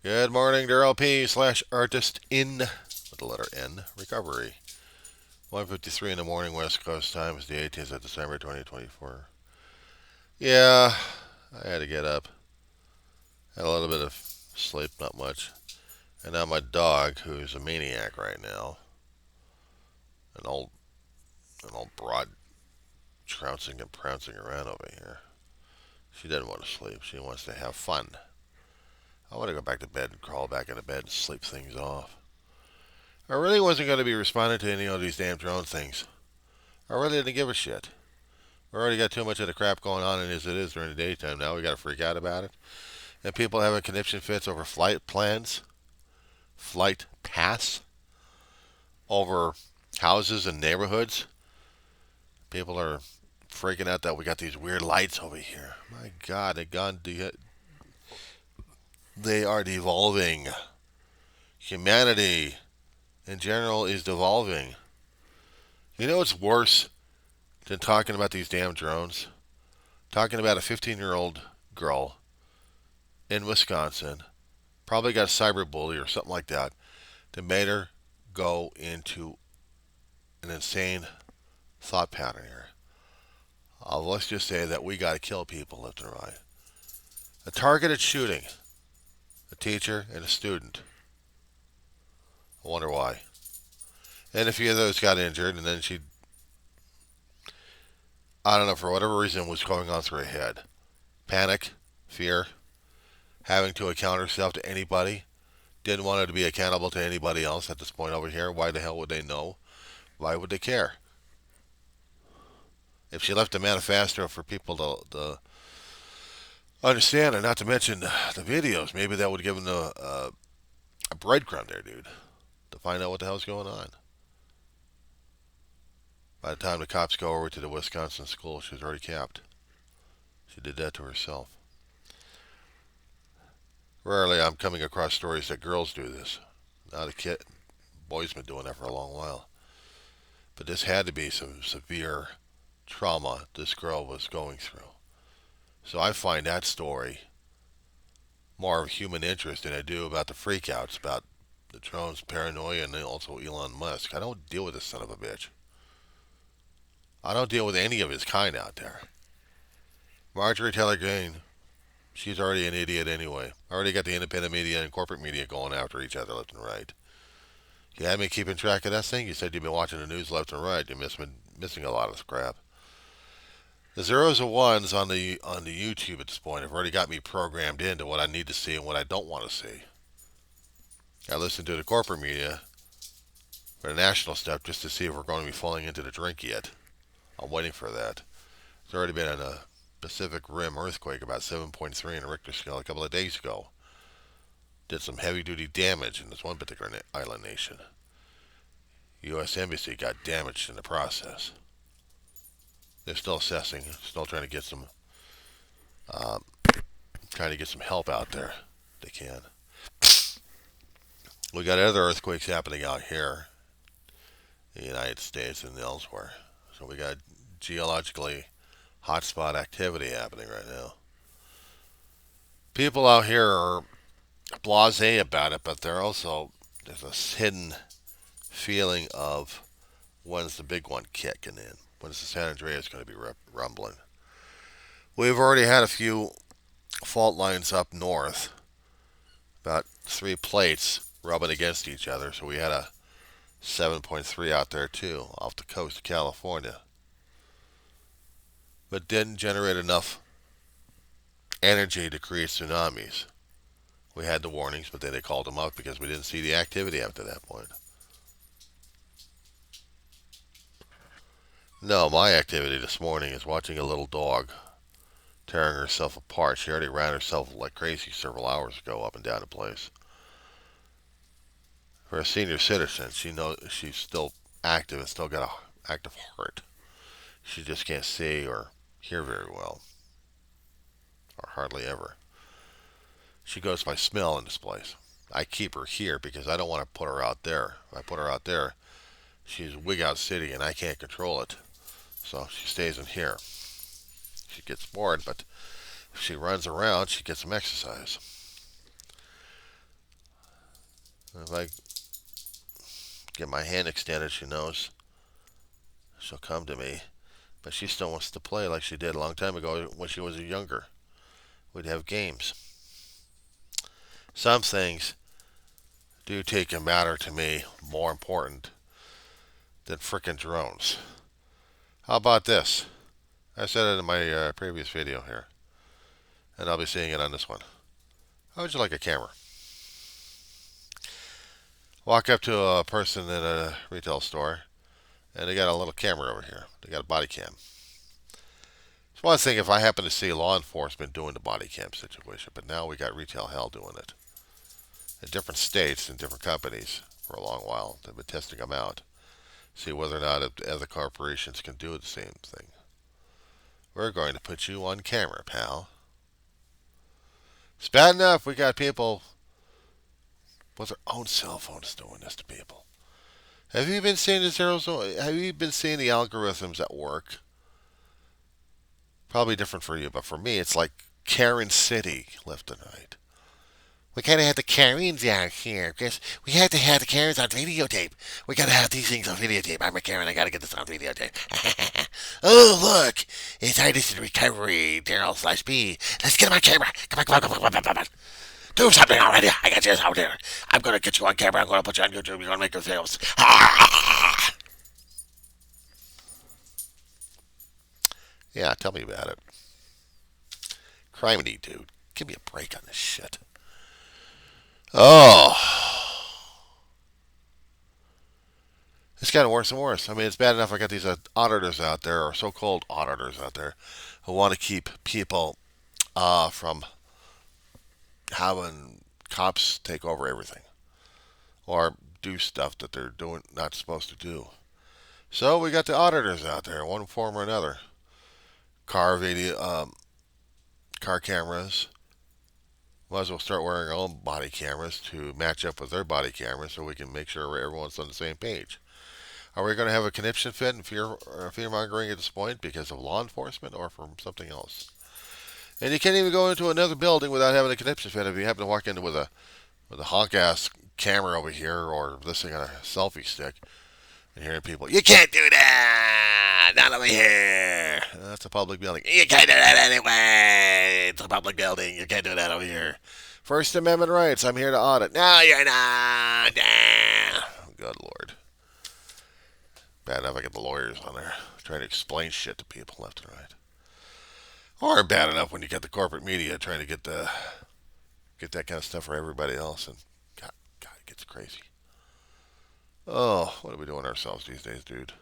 Good morning, Darryl P slash artist in with the letter N recovery. 1:53 in the morning, West Coast time is the 18th of December 2024. Yeah, I had to get up. Had a little bit of sleep, not much. And now my dog, who's a maniac right now, an old an old broad trouncing and pouncing around over here. She doesn't want to sleep. She wants to have fun. I want to go back to bed and crawl back into bed and sleep things off. I really wasn't going to be responding to any of these damn drone things. I really didn't give a shit. We already got too much of the crap going on as it is during the daytime. Now we got to freak out about it. And people having conniption fits over flight plans, flight paths, over houses and neighborhoods. People are freaking out that we got these weird lights over here. My God, they are devolving. Humanity in general is devolving. You know what's worse than talking about these damn drones? Talking about a 15-year-old girl in Wisconsin, probably got a cyberbully or something like that, that made her go into an insane thought pattern here. Let's just say that we got to kill people left and right. A targeted shooting, a teacher and a student. I wonder why. And a few of those got injured, and then she, I don't know, for whatever reason, was going on through her head. Panic, fear, having to account herself to anybody. Didn't want her to be accountable to anybody else at this point over here. Why the hell would they know? Why would they care? If she left a manifesto for people to understand, and not to mention the videos, maybe that would give them a breadcrumb there, dude, to find out what the hell's going on. By the time the cops go over to the Wisconsin school, she was already capped. She did that to herself. Rarely I'm coming across stories that girls do this. Not a kid. Boys been doing that for a long while. But this had to be some severe trauma this girl was going through. So I find that story more of human interest than I do about the freakouts, about the drones, paranoia, and also Elon Musk. I don't deal with this son of a bitch. I don't deal with any of his kind out there. Marjorie Taylor Greene, she's already an idiot anyway. Already got the independent media and corporate media going after each other left and right. You had me keeping track of that thing? You said you've been watching the news left and right. You're missing a lot of crap. The zeros and ones on the YouTube at this point have already got me programmed into what I need to see and what I don't want to see. I listen to the corporate media for the national stuff just to see if we're going to be falling into the drink yet. I'm waiting for that. There's already been a Pacific Rim earthquake about 7.3 in a Richter scale a couple of days ago. Did some heavy duty damage in this one particular island nation. U.S. Embassy got damaged in the process. They're still assessing, still trying to get some, uh, help out there. They can. We got other earthquakes happening out here in the United States and elsewhere. So we got geologically hotspot activity happening right now. People out here are blasé about it, but there's a hidden feeling of when's the big one kicking in? When's the San Andreas going to be rumbling? We've already had a few fault lines up north, about 3 plates rubbing against each other. So we had a 7.3 out there too, off the coast of California. But didn't generate enough energy to create tsunamis. We had the warnings, but then they called them up because we didn't see the activity after that point. No, my activity this morning is watching a little dog tearing herself apart. She already ran herself like crazy several hours ago up and down the place. For a senior citizen, she knows she's still active and still got an active heart. She just can't see or hear very well, or hardly ever. She goes by smell in this place. I keep her here because I don't want to put her out there. If I put her out there, she's wig out city and I can't control it. So she stays in here. She gets bored, but if she runs around, she gets some exercise. If I get my hand extended, she knows she'll come to me. But she still wants to play like she did a long time ago when she was younger. We'd have games. Some things do take a matter to me more important than frickin' drones. How about this? I said it in my previous video here, and I'll be seeing it on this one. How would you like a camera? Walk up to a person in a retail store, and they got a little camera over here. They got a body cam. It's one thing if I happen to see law enforcement doing the body cam situation, but now we got retail hell doing it. In different states and different companies for a long while. They've been testing them out. See whether or not other corporations can do the same thing. We're going to put you on camera, pal. It's bad enough we got people with their own cell phones doing this to people. Have you been seeing the zeros? Have you been seeing the algorithms at work? Probably different for you, but for me, it's like Karen City left and right. We kind of had the Karens out here because we had to have the Karens on videotape. We got to have these things on videotape. I'm a Karen. I got to get this on videotape. Oh, look. It's Artist in Recovery, Darryl / B. Let's get him on camera. Come on. Do something already. I got you out there. I'm going to get you on camera. I'm going to put you on YouTube. You're going to make your videos. Yeah, tell me about it. Criminy, dude. Give me a break on this shit. Oh. It's getting worse and worse. I mean, it's bad enough I got these auditors out there, or so-called auditors out there, who want to keep people from having cops take over everything or do stuff that they're doing not supposed to do. So we got the auditors out there, one form or another. Car video, car cameras. Might as well start wearing our own body cameras to match up with their body cameras, so we can make sure everyone's on the same page. Are we going to have a conniption fit and fear mongering at this point because of law enforcement or from something else? And you can't even go into another building without having a conniption fit if you happen to walk in with a honk ass camera over here or this thing on a selfie stick and hearing people, you can't do that, not over here. That's a public building. You can't do that anyway. It's a public building. You can't do that over here. First Amendment rights. I'm here to audit. No, you're not. Good Lord. Bad enough I get the lawyers on there trying to explain shit to people left and right. Or bad enough when you get the corporate media trying to get that kind of stuff for everybody else. And God, it gets crazy. Oh, what are we doing ourselves these days, dude?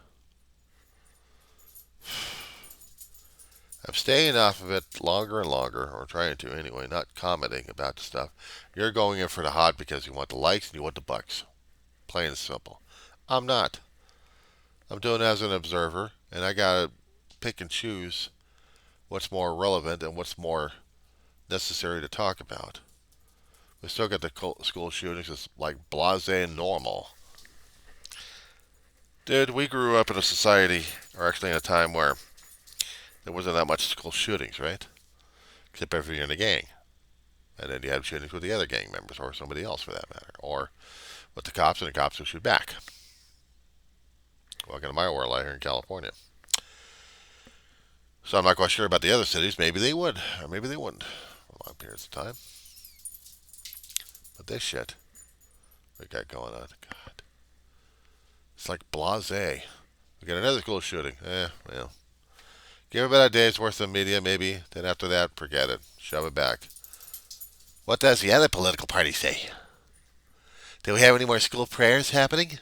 I'm staying off of it longer and longer, or trying to anyway, not commenting about the stuff. You're going in for the hot because you want the likes and you want the bucks. Plain and simple. I'm not. I'm doing it as an observer, and I gotta pick and choose what's more relevant and what's more necessary to talk about. We still got the school shootings. It's like blasé and normal. Dude, we grew up in a society, or actually in a time where there wasn't that much school shootings, right? Except if you're in a gang. And then you have shootings with the other gang members, or somebody else for that matter. Or with the cops, and the cops will shoot back. Welcome to my world out here in California. So I'm not quite sure about the other cities. Maybe they would, or maybe they wouldn't for long periods of time. But this shit we got going on, God. It's like blasé. We got another school shooting. Well. Give it about a day's worth of media, maybe. Then after that, forget it. Shove it back. What does the other political party say? Do we have any more school prayers happening?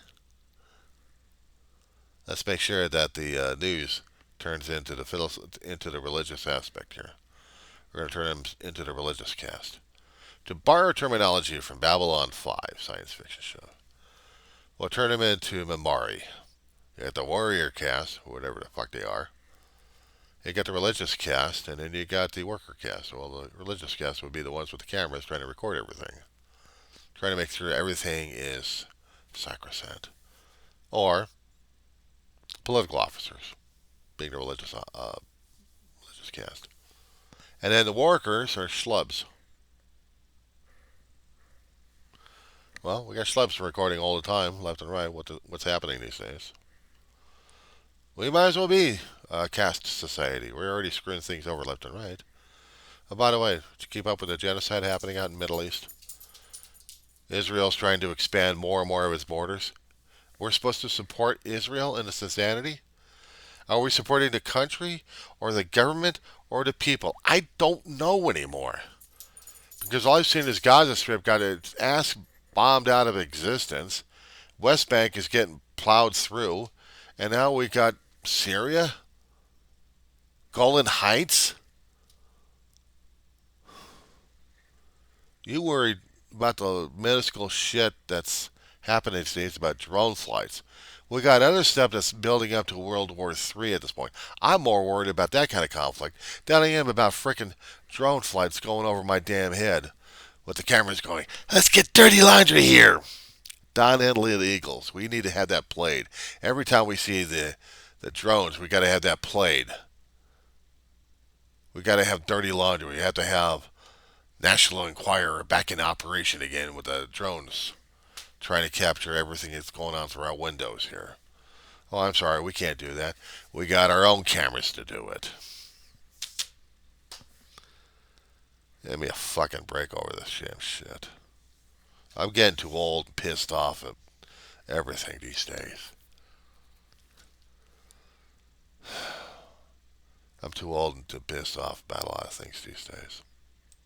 Let's make sure that the news turns into the religious aspect here. We're going to turn them into the religious cast. To borrow terminology from Babylon 5, science fiction show, we'll turn them into Mamari. You got the warrior cast, whatever the fuck they are. You got the religious cast, and then you got the worker cast. Well, the religious cast would be the ones with the cameras trying to record everything. Trying to make sure everything is sacrosanct. Or political officers, being the religious cast. And then the workers are schlubs. Well, we got schlubs recording all the time, left and right, what's happening these days. We might as well be a caste society. We're already screwing things over left and right. Oh, by the way, to keep up with the genocide happening out in the Middle East, Israel's trying to expand more and more of its borders. We're supposed to support Israel in its insanity? Are we supporting the country or the government or the people? I don't know anymore. Because all I've seen is Gaza Strip got its ass bombed out of existence. West Bank is getting plowed through. And now we got Syria? Golan Heights? You worried about the minuscule shit that's happening these days about drone flights. We got other stuff that's building up to World War III at this point. I'm more worried about that kind of conflict than I am about frickin' drone flights going over my damn head with the cameras going, let's get dirty laundry here. Don Henley of the Eagles. We need to have that played. Every time we see the drones, we got to have that played. We got to have dirty laundry. We have to have National Enquirer back in operation again with the drones trying to capture everything that's going on through our windows here. Oh, I'm sorry, we can't do that. We got our own cameras to do it. Give me a fucking break over this damn shit. I'm getting too old and pissed off at everything these days. I'm too old and too pissed off about a lot of things these days.